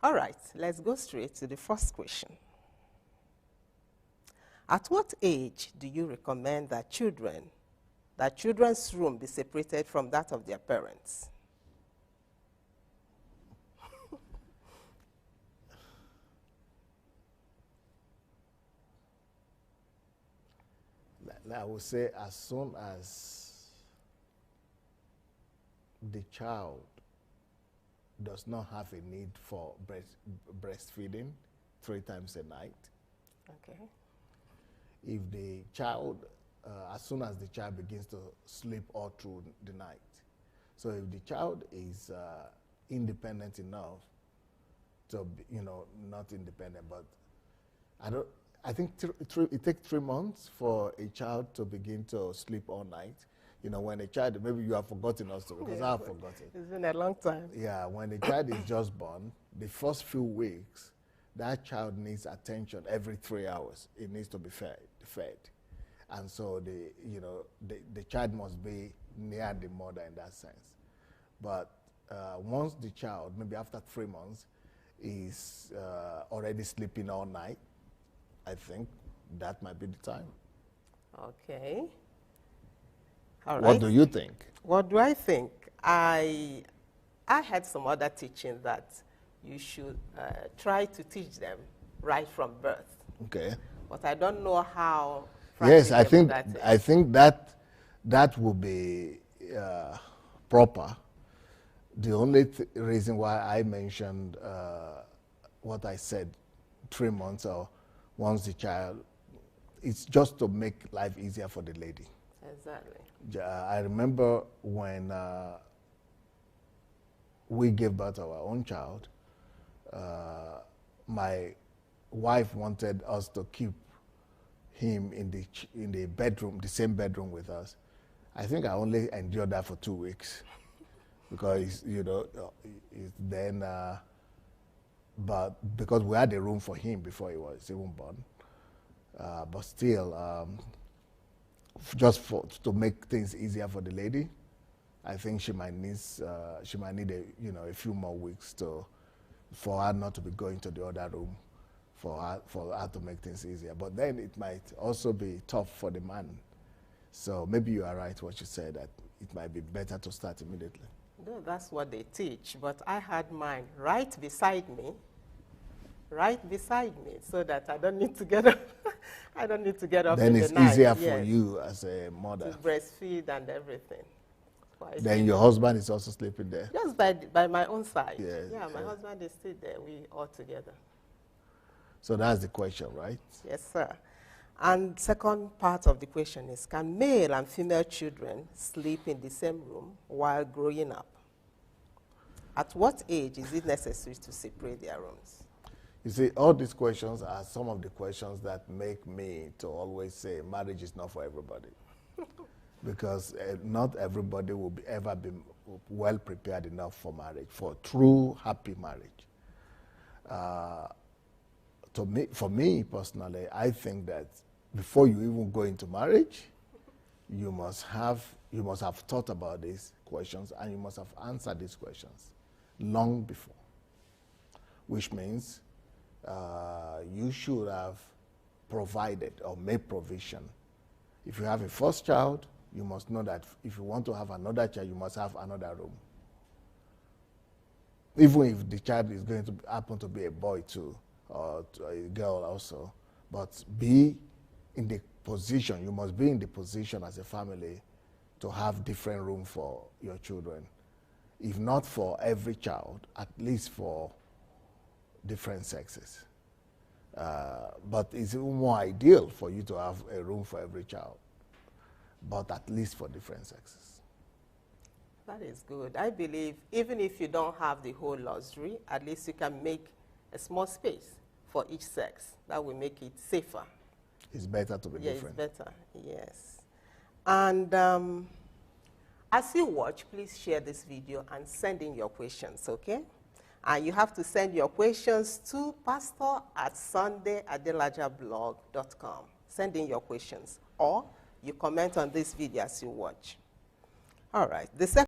All right, let's go straight to the first question. At what age do you recommend that children's room be separated from that of their parents? I would say as soon as the child does not have a need for breastfeeding 3 times a night. Okay. If the child, as soon as the child begins to sleep all through the night. So if the child is independent enough to be, not independent, but I think it takes 3 months for a child to begin to sleep all night. When a child, maybe you have forgotten also, because I have forgotten. It's been a long time. Yeah, when a child is just born, the first few weeks, that child needs attention every 3 hours. It needs to be fed. And so the child must be near the mother in that sense. But once the child, maybe after 3 months, is already sleeping all night, I think that might be the time. Okay. All right. What do you think? What do I think? I had some other teaching that you should try to teach them right from birth. Okay. But I don't know how. Yes, I practicable think that will be proper. The only reason why I mentioned what I said, 3 months or once the child, it's just to make life easier for the lady. Exactly. I remember when we gave birth to our own child, my wife wanted us to keep him in the bedroom, the same bedroom with us. I think I only endured that for 2 weeks because then, but because we had a room for him before he was even born, but still, just to make things easier for the lady, I think she might need a few more weeks for her not to be going to the other room, for her to make things easier. But then it might also be tough for the man. So maybe you are right what you said, that it might be better to start immediately. No, that's what they teach, but I had mine right beside me, so that I don't need to get up. I don't need to get up then in it's the night. easier for you as a mother. To breastfeed and everything. Then your husband is also sleeping there? Just by my own side. Yes, yeah, my husband is still there. We all together. So that's the question, right? Yes, sir. And second part of the question is, can male and female children sleep in the same room while growing up? At what age is it necessary to separate their rooms? You see, all these questions are some of the questions that make me to always say marriage is not for everybody. Because not everybody will ever be well prepared enough for marriage, for true happy marriage. For me personally, I think that before you even go into marriage, you must have thought about these questions and you must have answered these questions long before, which means you should have provided or made provision. If you have a first child, you must know that if you want to have another child, you must have another room. Even if the child is going to happen to be a boy too, or a girl also, but be in the position, you must be in the position as a family to have different room for your children. If not for every child, at least for different sexes. But it's even more ideal for you to have a room for every child, but at least for different sexes. That is good. I believe even if you don't have the whole luxury, at least you can make a small space for each sex. That will make it safer. It's better to be different. Yeah, it's better, yes. And as you watch, please share this video and send in your questions, okay? And you have to send your questions to pastor@sundayadelajablog.com. Send in your questions, or you comment on this video as you watch. All right. The second